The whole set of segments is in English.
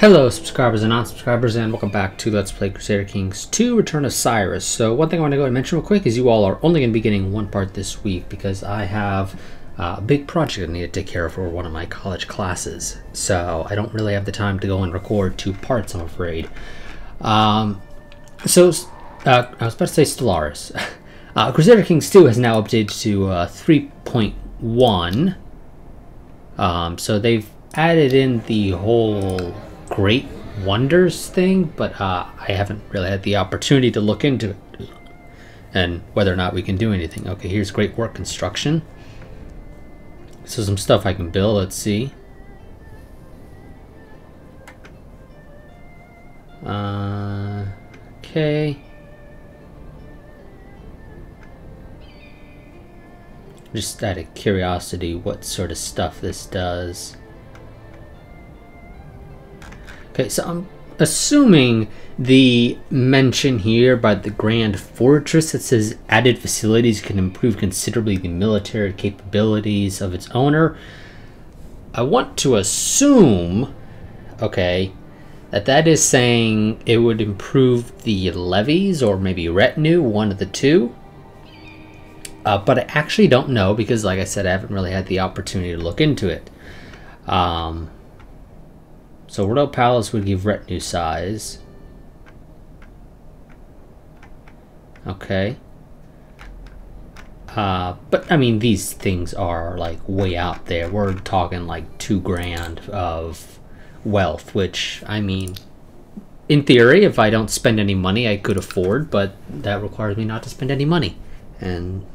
Hello subscribers and non-subscribers, and welcome back to Let's Play Crusader Kings 2 Return of Cyrus. So one thing I want to go and mention real quick is you all are only going to be getting one part this week because I have a big project I need to take care of for one of my college classes. So I don't really have the time to go and record two parts, I'm afraid. I was about to say Stellaris. Crusader Kings 2 has now updated to 3.1. So they've added in the whole Great Wonders thing, but I haven't really had the opportunity to look into it and whether or not we can do anything. Okay, here's Great Work Construction. So some stuff I can build, let's see. Okay. Just out of curiosity, what sort of stuff this does. Okay, so I'm assuming the mention here by the Grand Fortress that says added facilities can improve considerably the military capabilities of its owner. I want to assume, okay, that is saying it would improve the levies or maybe retinue, one of the two. But I actually don't know because, like I said, I haven't really had the opportunity to look into it. So Royal Palace would give retinue size. Okay. But I mean, these things are like way out there. We're talking like 2 grand of wealth, which, I mean, in theory, if I don't spend any money, I could afford, but that requires me not to spend any money. And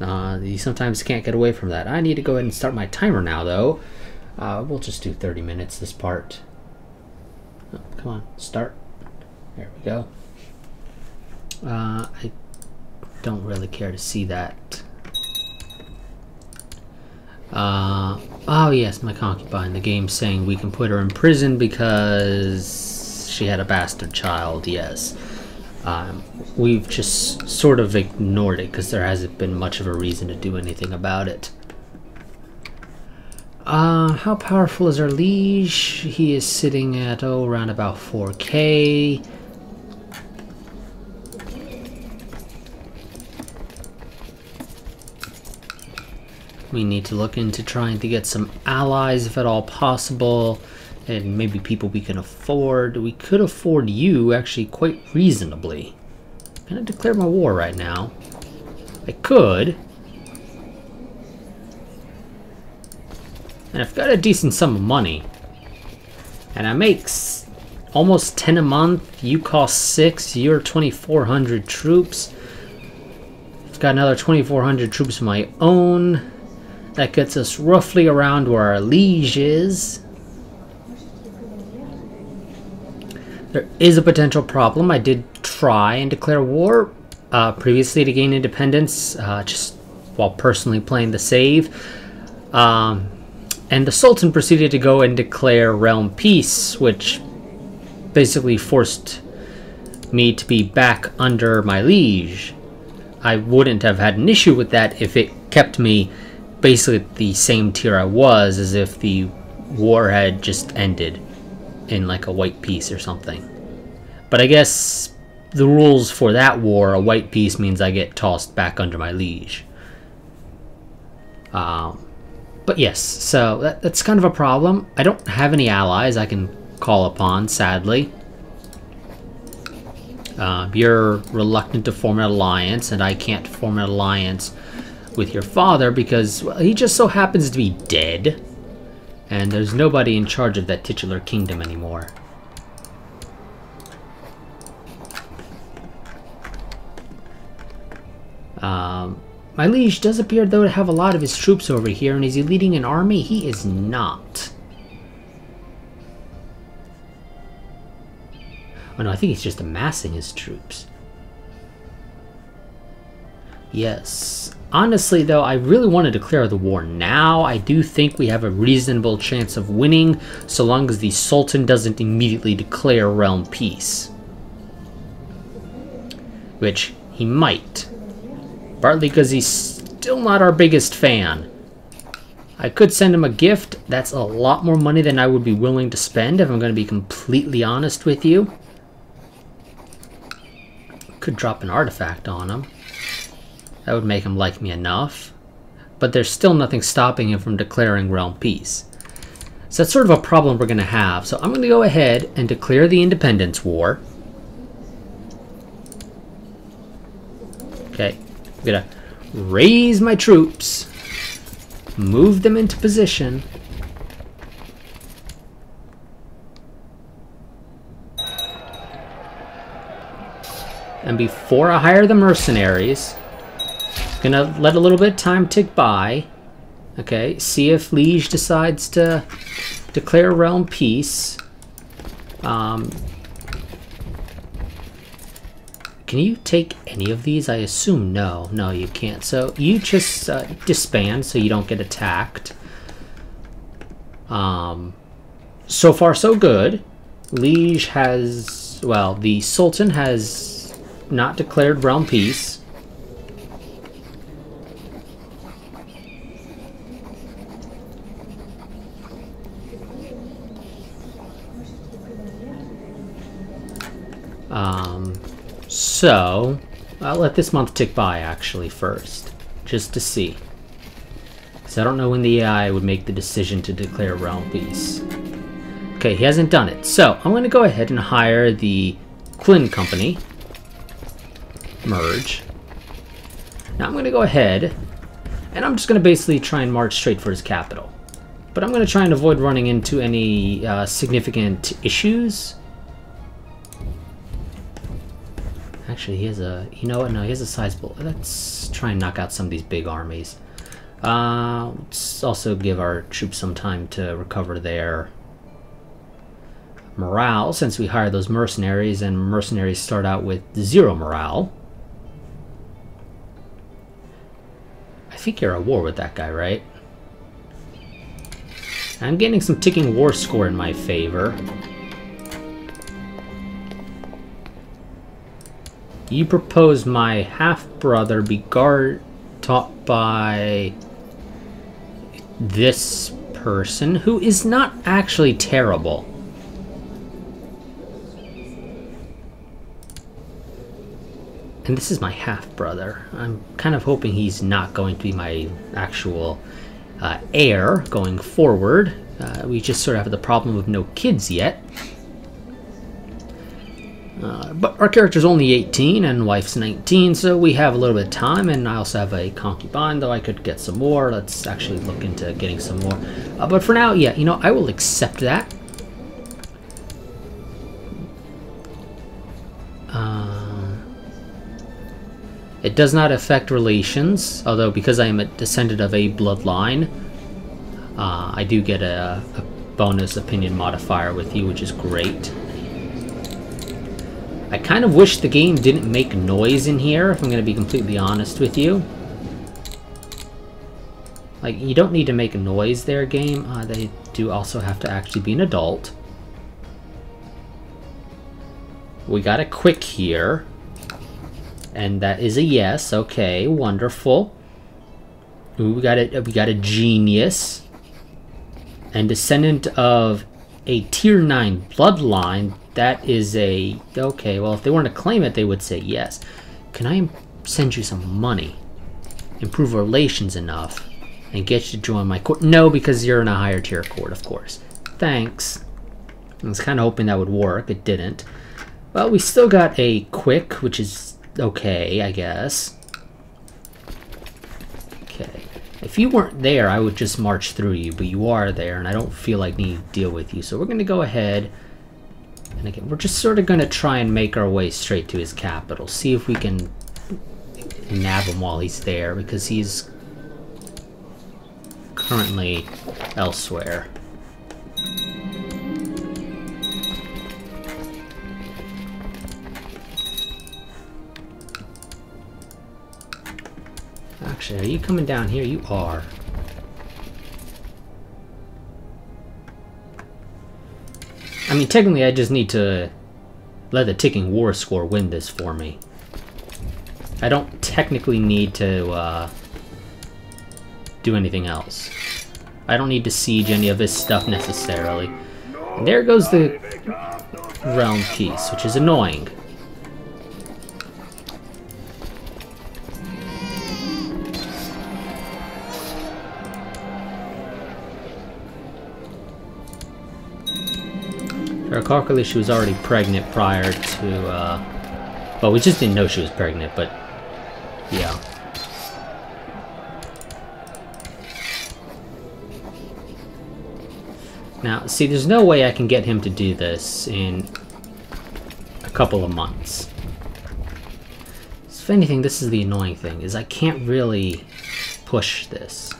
you sometimes can't get away from that. I need to go ahead and start my timer now, though. We'll just do 30 minutes this part. Oh, come on, start. There we go. I don't really care to see that. Oh yes, my concubine. The game's saying we can put her in prison because she had a bastard child, yes. We've just sort of ignored it because there hasn't been much of a reason to do anything about it. How powerful is our liege? He is sitting at, around about 4K. We need to look into trying to get some allies if at all possible. And maybe people we can afford. We could afford you, actually, quite reasonably. I'm gonna declare my war right now. I could. And I've got a decent sum of money. And I make almost 10 a month. You cost 6. You're 2,400 troops. I've got another 2,400 troops of my own. That gets us roughly around where our liege is. There is a potential problem. I did try and declare war previously to gain independence, just while personally playing the save. And the Sultan proceeded to go and declare realm peace, which basically forced me to be back under my liege. I wouldn't have had an issue with that if it kept me basically at the same tier I was, as if the war had just ended in like a white peace or something. But I guess the rules for that war, a white peace means I get tossed back under my liege. But yes, so that's kind of a problem. I don't have any allies I can call upon, sadly. You're reluctant to form an alliance, and I can't form an alliance with your father because, well, he just so happens to be dead. And there's nobody in charge of that titular kingdom anymore. My liege does appear, though, to have a lot of his troops over here, and is he leading an army? He is not. Oh no, I think he's just amassing his troops. Yes. Honestly, though, I really want to declare the war now. I do think we have a reasonable chance of winning, so long as the Sultan doesn't immediately declare realm peace. Which he might. Partly because he's still not our biggest fan. I could send him a gift. That's a lot more money than I would be willing to spend, if I'm going to be completely honest with you. Could drop an artifact on him. That would make him like me enough. But there's still nothing stopping him from declaring realm peace. So that's sort of a problem we're going to have. So I'm going to go ahead and declare the Independence War. Okay, I'm going to raise my troops. Move them into position. And before I hire the mercenaries, I'm gonna let a little bit of time tick by. Okay, see if Liege decides to declare realm peace. Can you take any of these? I assume no. No, you can't. So you just disband so you don't get attacked. So far, so good. Liege has... Well, the Sultan has not declared realm peace. So, I'll let this month tick by, actually, first. Just to see. Because I don't know when the AI would make the decision to declare realm peace. Okay, he hasn't done it. So, I'm going to go ahead and hire the Quinn Company. Merge. Now, I'm going to go ahead, and I'm just going to basically try and march straight for his capital. But I'm going to try and avoid running into any significant issues. Actually, he has a... You know what? No, he has a sizable... Let's try and knock out some of these big armies. Let's also give our troops some time to recover their morale, since we hire those mercenaries, and mercenaries start out with 0 morale. I think you're at war with that guy, right? I'm getting some ticking war score in my favor. You propose my half-brother be taught by this person, who is not actually terrible. And this is my half-brother. I'm kind of hoping he's not going to be my actual heir going forward. We just sort of have the problem of no kids yet. But our character's only 18 and wife's 19, so we have a little bit of time, and I also have a concubine, though I could get some more. Let's actually look into getting some more. But for now, yeah, you know, I will accept that. It does not affect relations, although because I am a descendant of a bloodline, I do get a bonus opinion modifier with you, which is great. I kind of wish the game didn't make noise in here, if I'm going to be completely honest with you. Like, you don't need to make a noise there, game. They do also have to actually be an adult. We got a quick here. And that is a yes. Okay, wonderful. Ooh, we got a genius. And descendant of a tier 9 bloodline. That is a... Okay, well, if they weren't to claim it, they would say yes. Can I send you some money? Improve relations enough? And get you to join my court? No, because you're in a higher tier court, of course. Thanks. I was kind of hoping that would work. It didn't. Well, we still got a quick, which is okay, I guess. Okay. If you weren't there, I would just march through you, but you are there, and I don't feel like needing to deal with you. So we're going to go ahead... And again, we're just sort of going to try and make our way straight to his capital. See if we can nab him while he's there, because he's currently elsewhere. Actually, are you coming down here? You are. I mean, technically, I just need to let the ticking war score win this for me. I don't technically need to do anything else. I don't need to siege any of his stuff necessarily. And there goes the realm piece, which is annoying. If I recall correctly, she was already pregnant prior to, well, we just didn't know she was pregnant, but yeah. Now, see, there's no way I can get him to do this in a couple of months. So if anything, this is the annoying thing, is I can't really push this.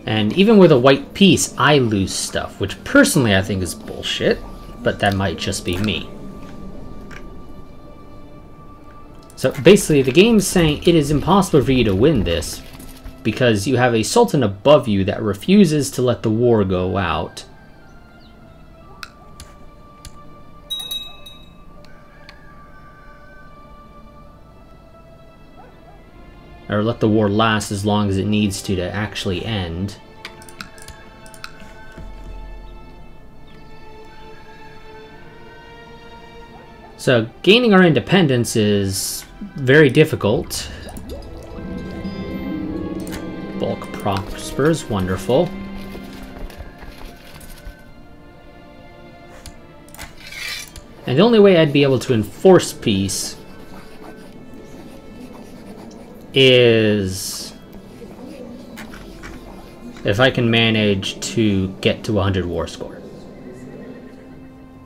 And even with a white piece, I lose stuff, which personally I think is bullshit, but that might just be me. So basically, the game's saying it is impossible for you to win this because you have a sultan above you that refuses to let the war go out. Or let the war last as long as it needs to actually end. So, gaining our independence is very difficult. Bulk prospers, wonderful. And the only way I'd be able to enforce peace is if I can manage to get to 100 war score.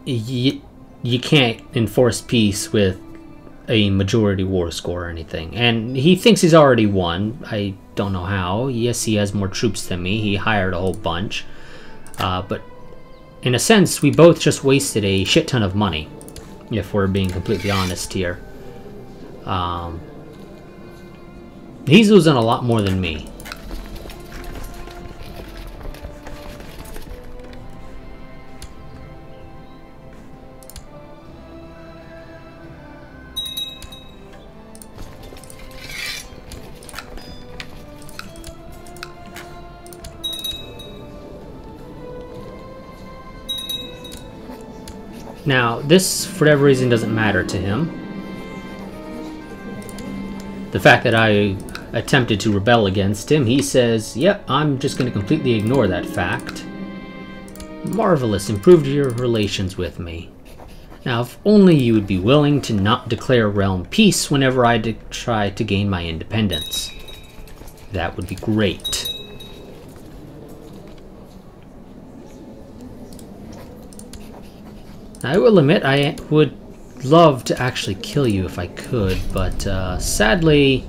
You can't enforce peace with a majority war score or anything. And he thinks he's already won. I don't know how. Yes, he has more troops than me. He hired a whole bunch. But in a sense, we both just wasted a shit ton of money, if we're being completely honest here. He's losing a lot more than me. Now, this, for whatever reason, doesn't matter to him. The fact that I attempted to rebel against him, he says, yep, I'm just going to completely ignore that fact. Marvelous, improved your relations with me. Now, if only you would be willing to not declare realm peace whenever I try to gain my independence. That would be great. I will admit, I would love to actually kill you if I could, but sadly,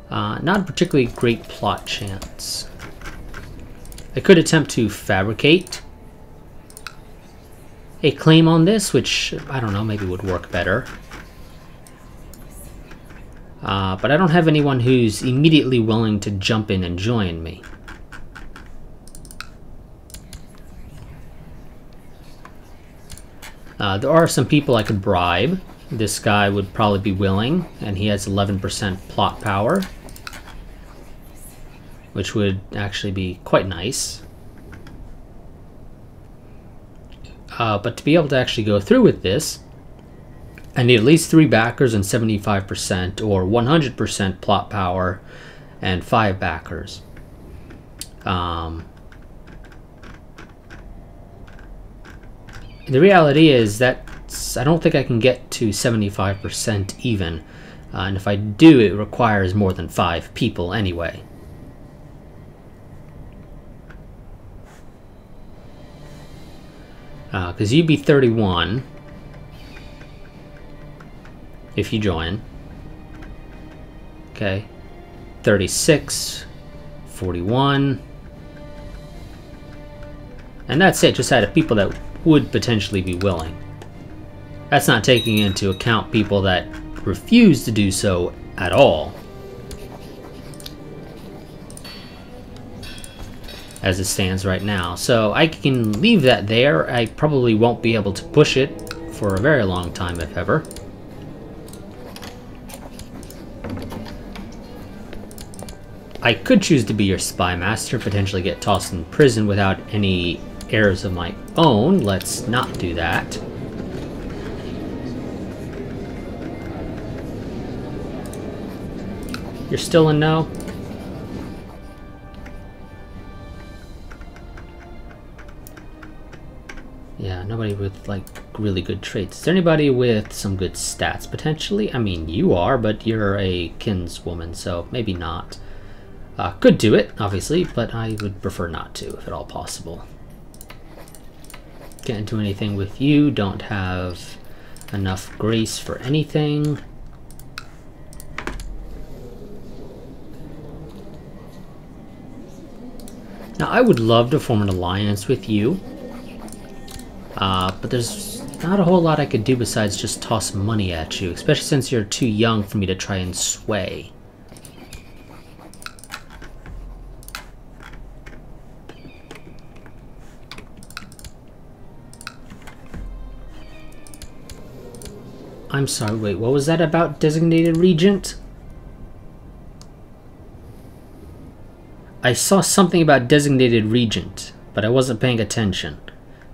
not a particularly great plot chance. I could attempt to fabricate a claim on this, which, I don't know, maybe would work better. But I don't have anyone who's immediately willing to jump in and join me. There are some people I could bribe. This guy would probably be willing, and he has 11% plot power, which would actually be quite nice. But to be able to actually go through with this, I need at least 3 backers and 75% or 100% plot power and 5 backers. The reality is that I don't think I can get to 75% even, and if I do, it requires more than 5 people anyway. Because you'd be 31 if you join. Okay, 36, 41, and that's it. Just out of people that would potentially be willing. That's not taking into account people that refuse to do so at all, as it stands right now. So I can leave that there. I probably won't be able to push it for a very long time, if ever. I could choose to be your spy master, potentially get tossed in prison without any errors of my own. Let's not do that. You're still in no? Yeah, nobody with, like, really good traits. Is there anybody with some good stats, potentially? I mean, you are, but you're a kinswoman, so maybe not. Could do it, obviously, but I would prefer not to, if at all possible. Can't do anything with you, don't have enough grace for anything. Now, I would love to form an alliance with you, but there's not a whole lot I could do besides just toss money at you, especially since you're too young for me to try and sway. I'm sorry, wait, what was that about designated regent? I saw something about designated regent, but I wasn't paying attention.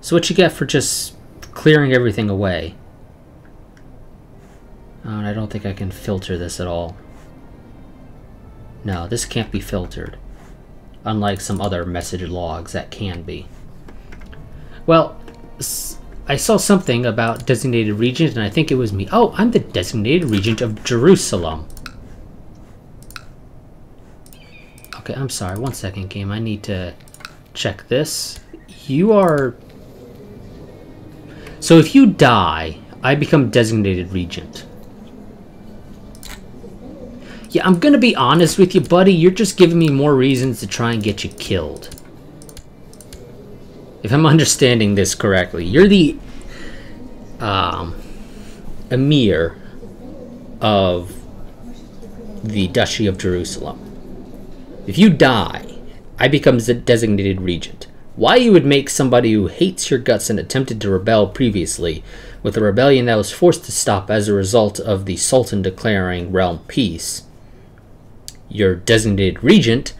So what you get for just clearing everything away? Oh, and I don't think I can filter this at all. No, this can't be filtered. Unlike some other message logs that can be. Well, I saw something about designated regent, and I think it was me. Oh, I'm the designated regent of Jerusalem. Okay, I'm sorry. 1 second, game. I need to check this. You are... So if you die, I become designated regent. Yeah, I'm gonna be honest with you, buddy. You're just giving me more reasons to try and get you killed. If I'm understanding this correctly, you're the emir of the Duchy of Jerusalem. If you die, I become the designated regent. Why you would make somebody who hates your guts and attempted to rebel previously, with a rebellion that was forced to stop as a result of the Sultan declaring realm peace, your designated regent,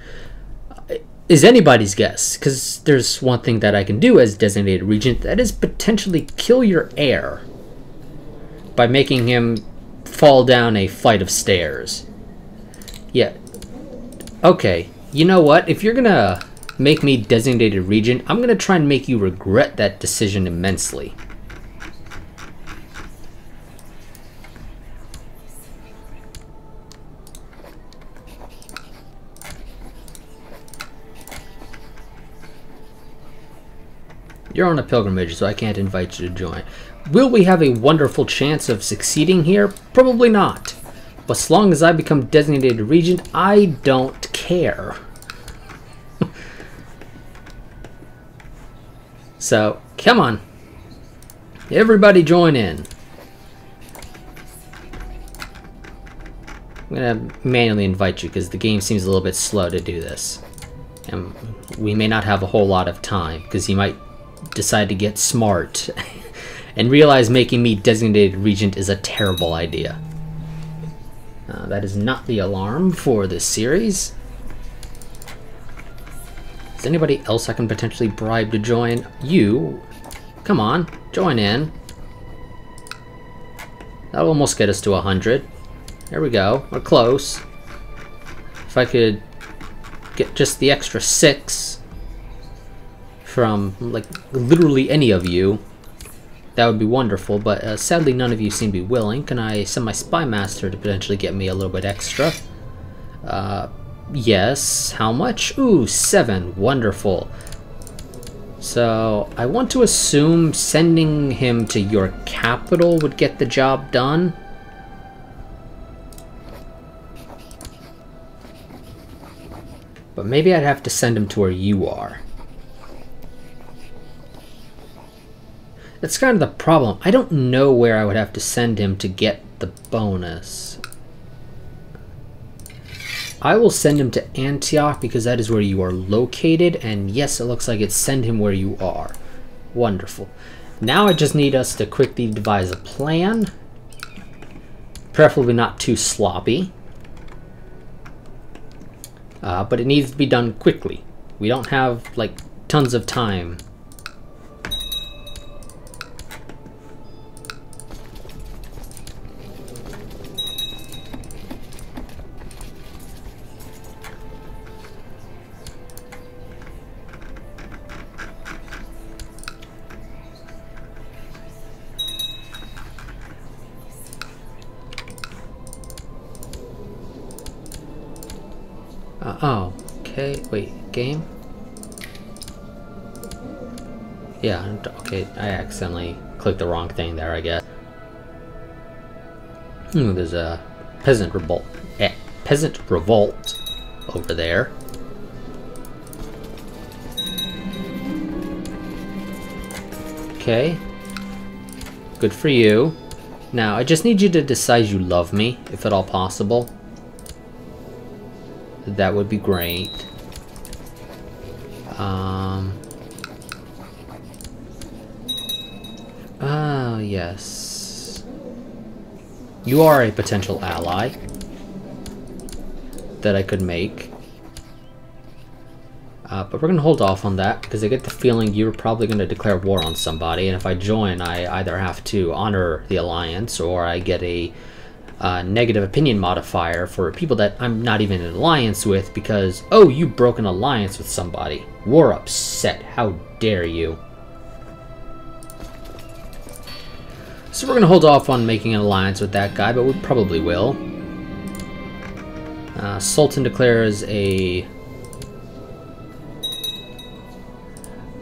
is anybody's guess, because there's one thing that I can do as designated regent, that is potentially kill your heir by making him fall down a flight of stairs. Yeah. Okay, you know what? If you're gonna make me designated regent, I'm gonna try and make you regret that decision immensely. You're on a pilgrimage, so I can't invite you to join. Will we have a wonderful chance of succeeding here? Probably not. But as long as I become designated regent, I don't care. So, come on. Everybody join in. I'm going to manually invite you because the game seems a little bit slow to do this. And we may not have a whole lot of time because you might decide to get smart and realize making me designated regent is a terrible idea. That is not the alarm for this series. Is anybody else I can potentially bribe to join? You. Come on, join in. That'll almost get us to 100. There we go, we're close. If I could get just the extra 6 from, like, literally any of you, that would be wonderful, but sadly none of you seem to be willing. Can I send my spy master to potentially get me a little bit extra? Yes. How much? Ooh, 7. Wonderful. So, I want to assume sending him to your capital would get the job done. But maybe I'd have to send him to where you are. That's kind of the problem. I don't know where I would have to send him to get the bonus. I will send him to Antioch because that is where you are located, and yes, it looks like it's send him where you are. Wonderful. Now I just need us to quickly devise a plan. Preferably not too sloppy. But it needs to be done quickly. We don't have, like, tons of time. Oh, okay, wait, game? Yeah, okay, I accidentally clicked the wrong thing there, I guess. There's a peasant revolt over there. Okay, good for you. Now, I just need you to decide you love me, if at all possible. That would be great. Oh, yes. You are a potential ally that I could make. But we're going to hold off on that, because I get the feeling you're probably going to declare war on somebody, and if I join, I either have to honor the alliance, or I get a negative opinion modifier for people that I'm not even in an alliance with because, oh, you broke an alliance with somebody. We're upset. How dare you? So we're going to hold off on making an alliance with that guy, but we probably will. Sultan declares a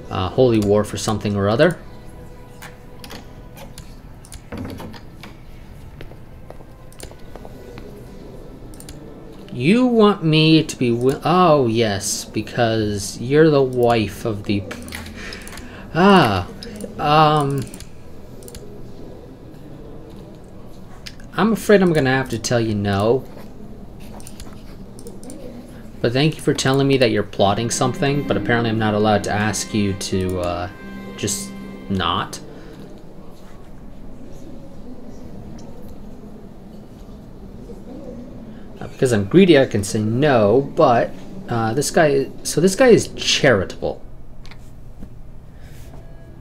holy war for something or other. You want me to be oh, yes, because you're the wife of the... I'm afraid I'm gonna have to tell you no. But thank you for telling me that you're plotting something, but apparently I'm not allowed to ask you to, just not. Because I'm greedy, I can say no, but this guy is charitable.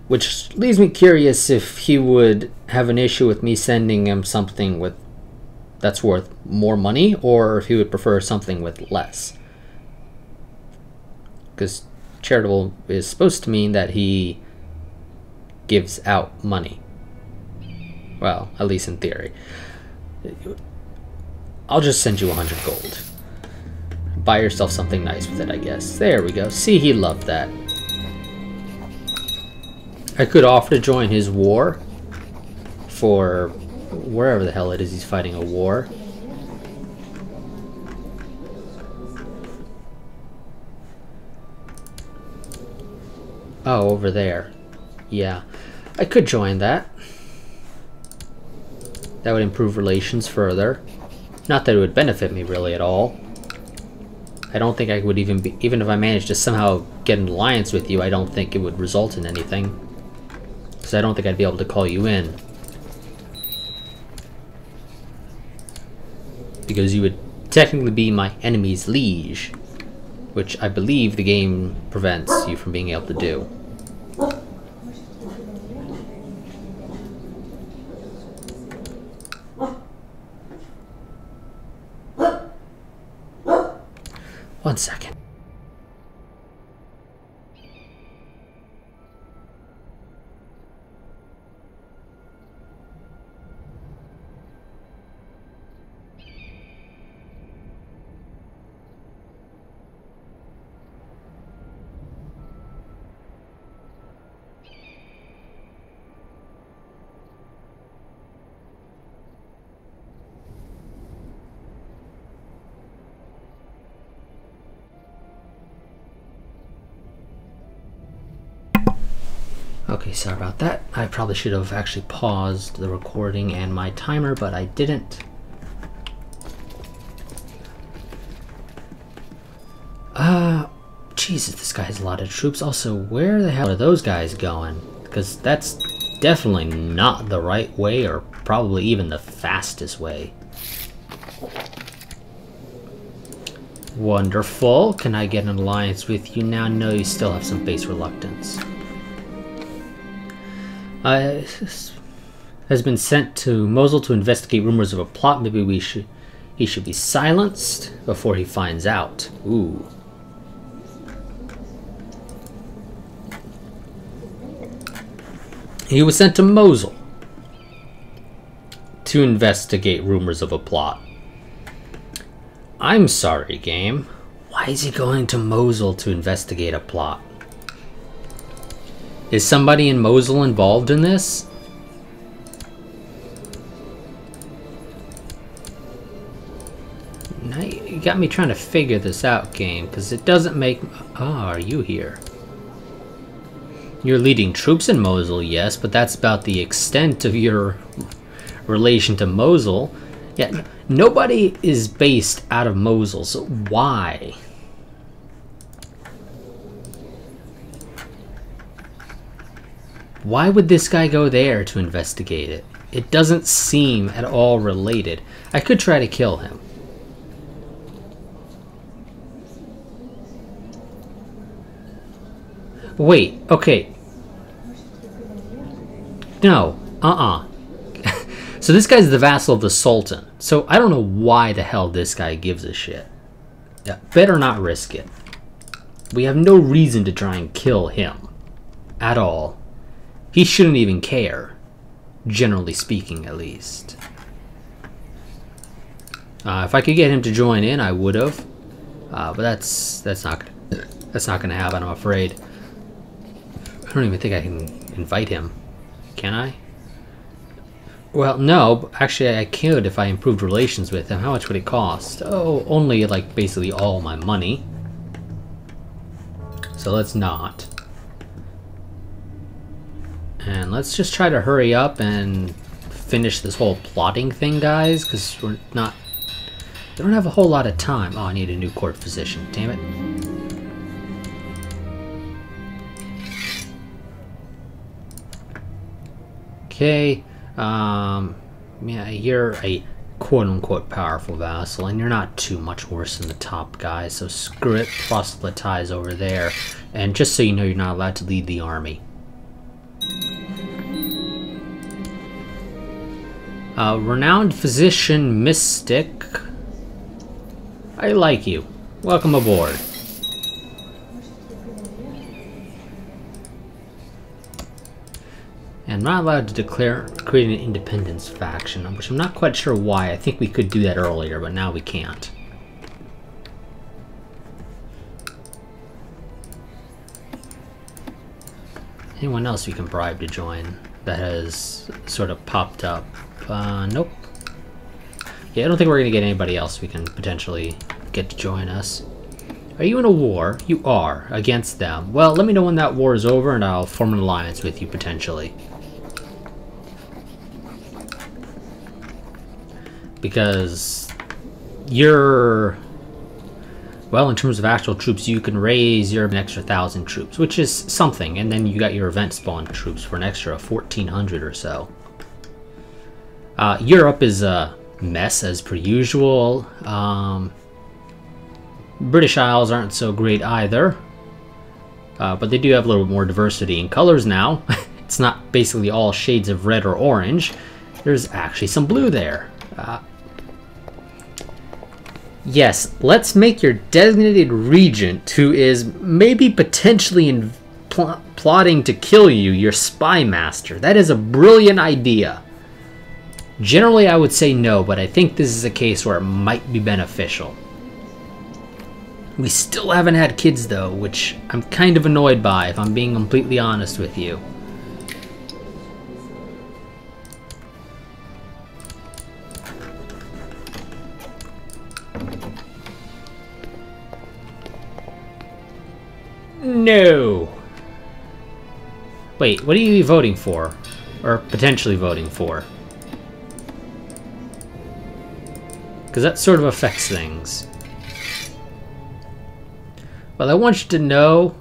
Which leaves me curious if he would have an issue with me sending him something that's worth more money, or if he would prefer something with less. Because charitable is supposed to mean that he gives out money. Well, at least in theory. I'll just send you 100 gold. Buy yourself something nice with it, I guess. There we go. See, he loved that. I could offer to join his war for wherever the hell it is he's fighting a war. Oh, over there. Yeah. I could join that. That would improve relations further. Not that it would benefit me really at all. I don't think I would even if I managed to somehow get an alliance with you, I don't think it would result in anything. Because I don't think I'd be able to call you in. Because you would technically be my enemy's liege. Which I believe the game prevents you from being able to do. One second. Okay, sorry about that. I probably should have actually paused the recording and my timer, but I didn't. Jesus, this guy has a lot of troops. Also, where the hell are those guys going? Because that's definitely not the right way, or probably even the fastest way. Wonderful. Can I get an alliance with you now? No, you still have some base reluctance. Has been sent to Mosul to investigate rumors of a plot. Maybe he should be silenced before he finds out. Ooh. He was sent to Mosul to investigate rumors of a plot. I'm sorry, game. Why is he going to Mosul to investigate a plot? Is somebody in Mosul involved in this? Now you got me trying to figure this out, game, because it doesn't make... Oh, are you here? You're leading troops in Mosul, yes, but that's about the extent of your relation to Mosul. Yeah, nobody is based out of Mosul, so why? Why would this guy go there to investigate it? It doesn't seem at all related. I could try to kill him. Wait, okay. No, So this guy's the vassal of the Sultan. So I don't know why the hell this guy gives a shit. Yeah, better not risk it. We have no reason to try and kill him. At all. He shouldn't even care. Generally speaking, at least. If I could get him to join in, I would have. But that's not gonna happen, I'm afraid. I don't even think I can invite him. Can I? Well, no. Actually, I could if I improved relations with him. How much would it cost? Oh, only like basically all my money. So let's not. And let's just try to hurry up and finish this whole plotting thing, guys, because we don't have a whole lot of time. Oh, I need a new court physician. Damn it. Okay, yeah, you're a quote-unquote powerful vassal, and you're not too much worse than the top guy, so screw it, proselytize over there. And just so you know, you're not allowed to lead the army. Renowned physician mystic. I like you. Welcome aboard. And I'm not allowed to create an independence faction, which I'm not quite sure why. I think we could do that earlier, but now we can't. Anyone else you can bribe to join that has sort of popped up? Nope. Yeah, I don't think we're going to get anybody else we can potentially get to join us. Are you in a war? You are, against them. Well, let me know when that war is over and I'll form an alliance with you, potentially. Because you're... Well, in terms of actual troops, you can raise your an extra 1,000 troops, which is something. And then you got your event spawn troops for an extra 1,400 or so. Europe is a mess, as per usual. British Isles aren't so great either. But they do have a little bit more diversity in colors now. It's not basically all shades of red or orange. There's actually some blue there. Yes, let's make your designated regent, who is maybe potentially plotting to kill you, your spy master. That is a brilliant idea. Generally, I would say no, but I think this is a case where it might be beneficial. We still haven't had kids, though, which I'm kind of annoyed by, if I'm being completely honest with you. No! Wait, what are you voting for? Or potentially voting for? Because that sort of affects things. Well, I want you to know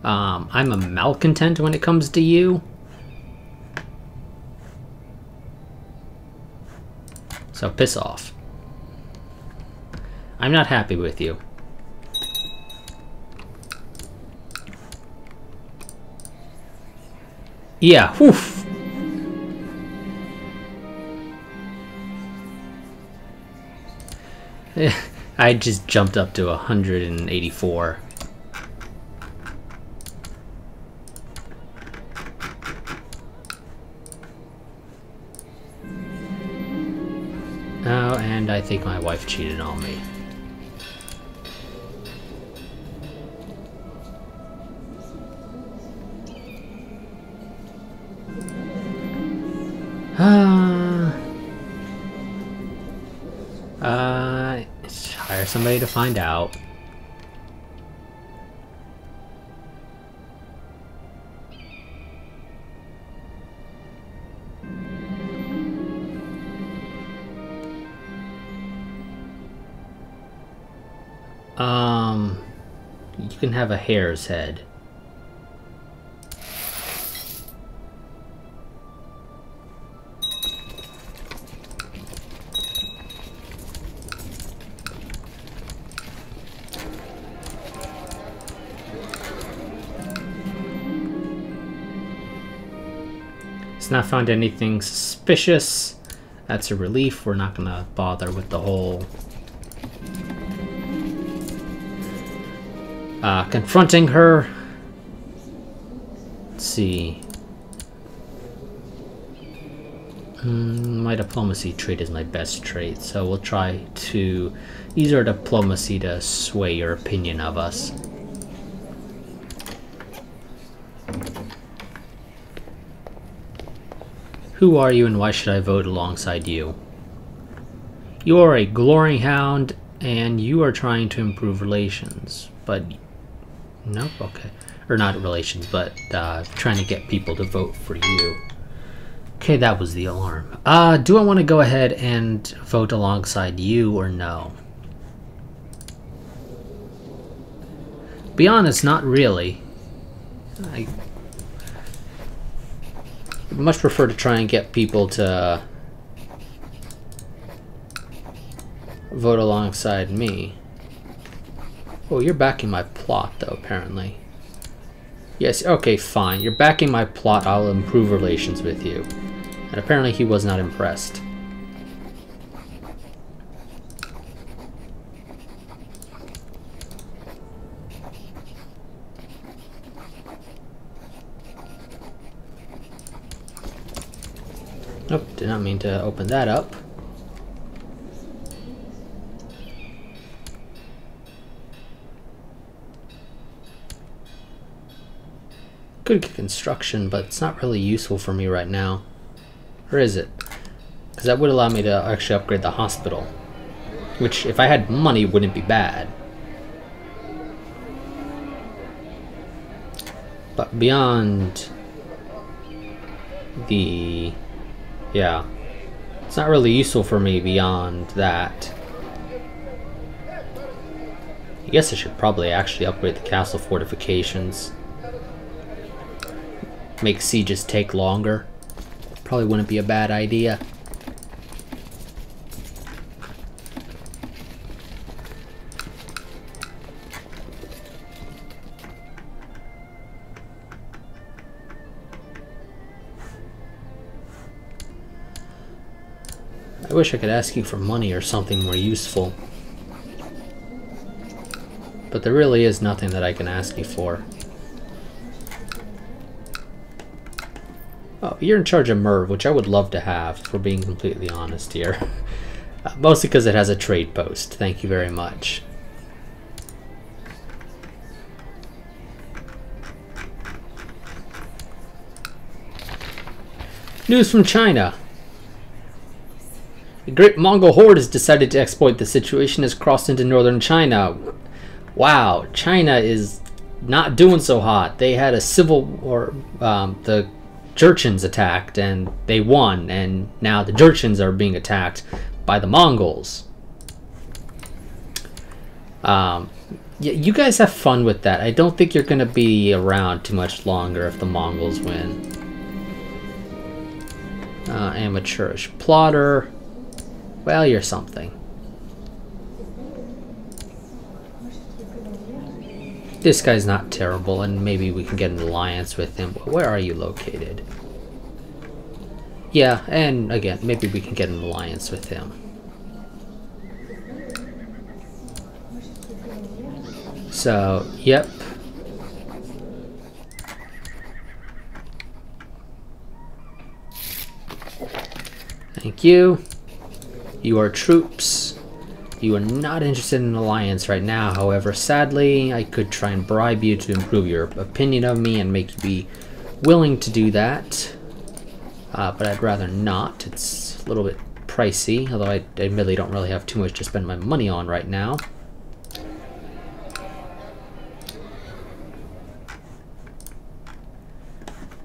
I'm a malcontent when it comes to you. So piss off. I'm not happy with you. Yeah, whew. I just jumped up to 184. Oh, and I think my wife cheated on me. Hire somebody to find out. You can have a hare's head. It's not found anything suspicious. That's a relief. We're not gonna bother with the whole confronting her. Let's see. My diplomacy trait is my best trait, so we'll try to use our diplomacy to sway your opinion of us. Who are you and why should I vote alongside you? You are a glory hound and you are trying to improve relations, but nope, okay. Or not relations, but trying to get people to vote for you. Okay, that was the alarm. Do I want to go ahead and vote alongside you or no? Be honest, not really. I much prefer to try and get people to vote alongside me. Oh, you're backing my plot though, apparently. Yes, okay, fine. You're backing my plot. I'll improve relations with you. And apparently he was not impressed. Nope, did not mean to open that up. Good construction, but it's not really useful for me right now. Or is it? Because that would allow me to actually upgrade the hospital. Which, if I had money, wouldn't be bad. But beyond the... yeah. It's not really useful for me beyond that. I guess I should probably actually upgrade the castle fortifications. Make sieges take longer. Probably wouldn't be a bad idea. I wish I could ask you for money or something more useful. But there really is nothing that I can ask you for. Oh, you're in charge of Merv, which I would love to have, if we're being completely honest here. Mostly because it has a trade post. Thank you very much. News from China. A great Mongol horde has decided to exploit the situation has crossed into northern China. Wow, China is not doing so hot. They had a civil war, the Jurchens attacked and they won, and now the Jurchens are being attacked by the Mongols. You guys have fun with that. I don't think you're going to be around too much longer if the Mongols win. Amateurish plotter. Well, you're something. this guy's not terrible, and maybe we can get an alliance with him. Where are you located? Yeah, and again, maybe we can get an alliance with him. So, yep. Thank you. You are troops. You are not interested in an alliance right now, however, sadly, I could try and bribe you to improve your opinion of me and make you be willing to do that. But I'd rather not. It's a little bit pricey, although I admittedly don't really have too much to spend my money on right now.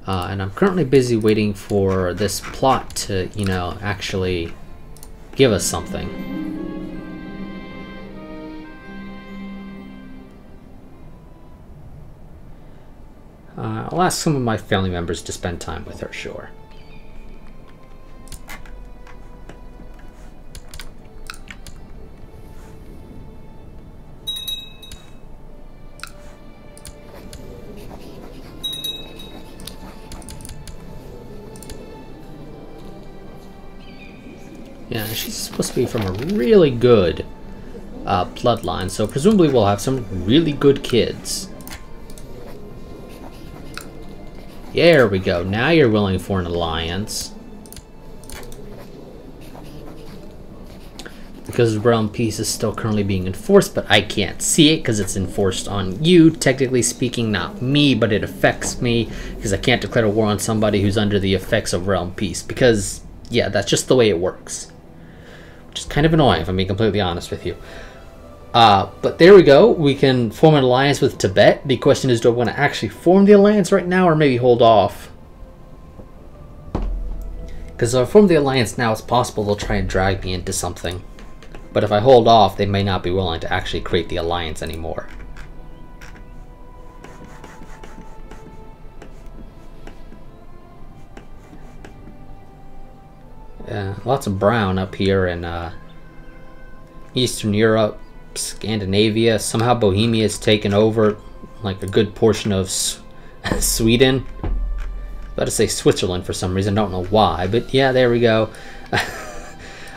And I'm currently busy waiting for this plot to, you know, actually give us something. I'll ask some of my family members to spend time with her, sure. Yeah, she's supposed to be from a really good bloodline, so presumably we'll have some really good kids. There we go. Now you're willing for an alliance. Because Realm Peace is still currently being enforced, but I can't see it because it's enforced on you, technically speaking, not me, but it affects me because I can't declare war on somebody who's under the effects of Realm Peace because, yeah, that's just the way it works. Which is kind of annoying, if I'm being completely honest with you. But there we go. We can form an alliance with Tibet. The question is, do I want to actually form the alliance right now or maybe hold off? Because if I form the alliance now, it's possible they'll try and drag me into something. But if I hold off, they may not be willing to actually create the alliance anymore. Lots of brown up here in Eastern Europe, Scandinavia. Somehow Bohemia has taken over like a good portion of Sweden. I was about to say Switzerland for some reason, don't know why, but yeah, there we go.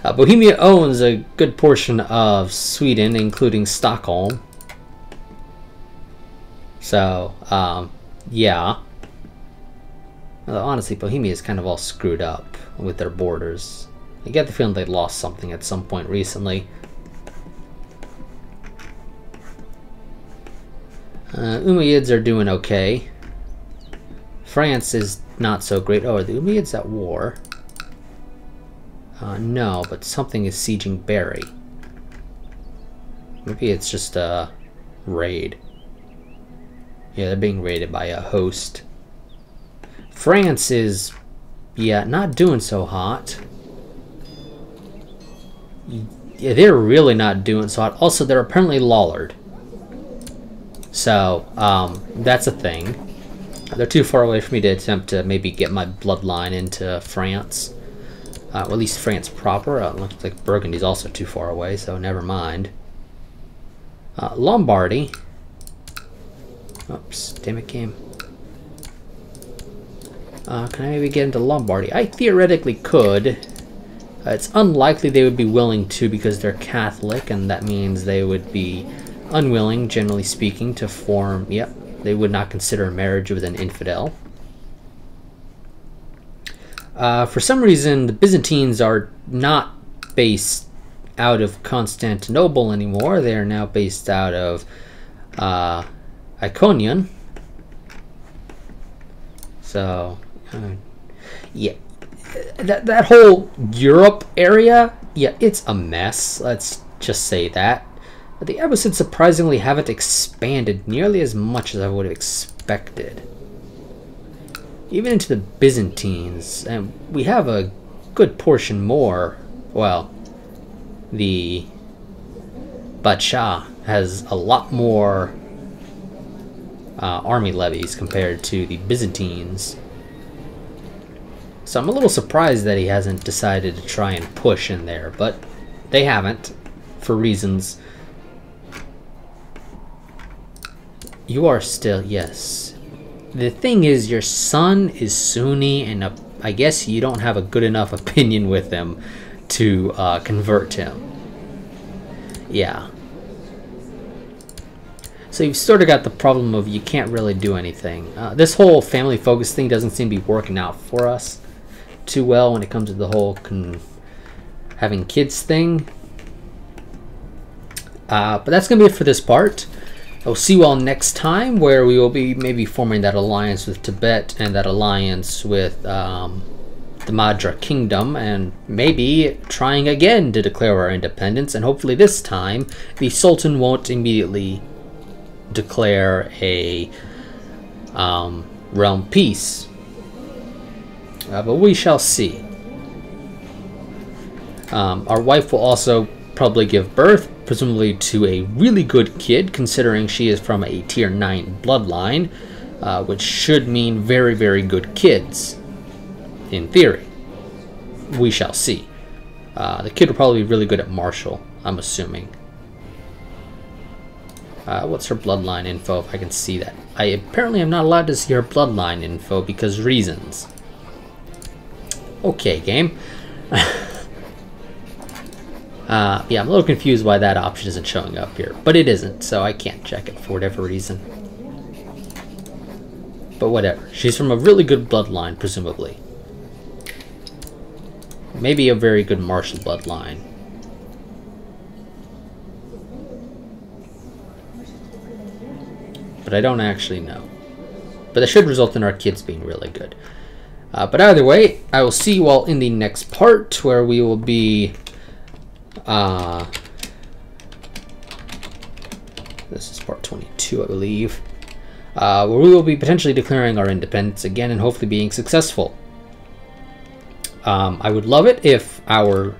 Bohemia owns a good portion of Sweden, including Stockholm. So, yeah. Although, honestly, Bohemia is kind of all screwed up with their borders. I get the feeling they lost something at some point recently. Umayyads are doing okay. France is not so great. Oh, are the Umayyads at war? No, but something is sieging Bari. Maybe it's just a raid. Yeah, they're being raided by a host. France is, yeah, not doing so hot. Yeah, they're really not doing so hot. Also, they're apparently lollard. So, that's a thing. They're too far away for me to attempt to maybe get my bloodline into France. Or at least France proper. Looks like Burgundy's also too far away, so never mind. Lombardy. Oops, damn it, game. Can I maybe get into Lombardy? I theoretically could. It's unlikely they would be willing to because they're Catholic, and that means they would be unwilling, generally speaking, to form... Yep, they would not consider marriage with an infidel. For some reason, the Byzantines are not based out of Constantinople anymore. They are now based out of Iconium. So, yeah, that whole Europe area, yeah, it's a mess. Let's just say that. But the Abbasids surprisingly haven't expanded nearly as much as I would have expected. Even into the Byzantines, and we have a good portion more. Well, the Bacha has a lot more army levies compared to the Byzantines. So I'm a little surprised that he hasn't decided to try and push in there, but they haven't, for reasons You are still, yes. The thing is, your son is Sunni, and I guess you don't have a good enough opinion with him to convert him. Yeah. So you've sort of got the problem of you can't really do anything. This whole family focus thing doesn't seem to be working out for us too well when it comes to the whole having kids thing. But that's going to be it for this part. I'll see you all next time, where we will be maybe forming that alliance with Tibet and that alliance with the Madra Kingdom, and maybe trying again to declare our independence, and hopefully this time the Sultan won't immediately declare a realm peace. But we shall see. Our wife will also probably give birth, presumably to a really good kid, considering she is from a tier 9 bloodline, which should mean very, very good kids, in theory. We shall see. The kid will probably be really good at martial, I'm assuming. What's her bloodline info, if I can see that? I apparently am not allowed to see her bloodline info because reasons. Okay, game. Yeah, I'm a little confused why that option isn't showing up here, but it isn't, so I can't check it for whatever reason. But whatever. She's from a really good bloodline, presumably. Maybe a very good martial bloodline. But I don't actually know. But that should result in our kids being really good. But either way, I will see you all in the next part, where we will be... this is part 22, I believe. Where we will be potentially declaring our independence again and hopefully being successful. I would love it if our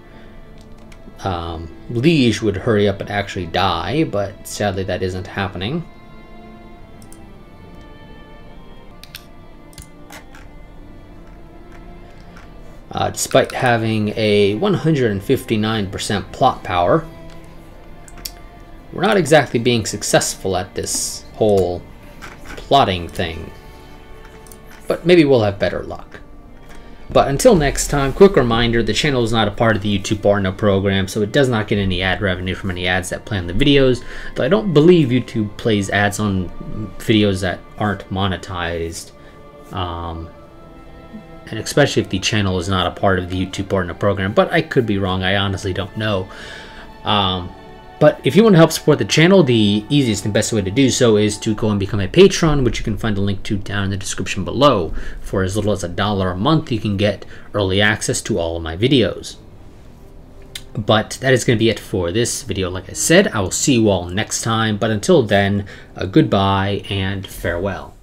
liege would hurry up and actually die, but sadly that isn't happening. Despite having a 159% plot power, we're not exactly being successful at this whole plotting thing. But maybe we'll have better luck. But until next time, quick reminder, the channel is not a part of the YouTube Partner program, so it does not get any ad revenue from any ads that play on the videos, though I don't believe YouTube plays ads on videos that aren't monetized. And especially if the channel is not a part of the YouTube Partner program, but I could be wrong, I honestly don't know. But if you want to help support the channel, the easiest and best way to do so is to go and become a patron, which you can find a link to down in the description below. For as little as $1 a month, you can get early access to all of my videos. But that is going to be it for this video. Like I said, I will see you all next time, but until then, goodbye and farewell.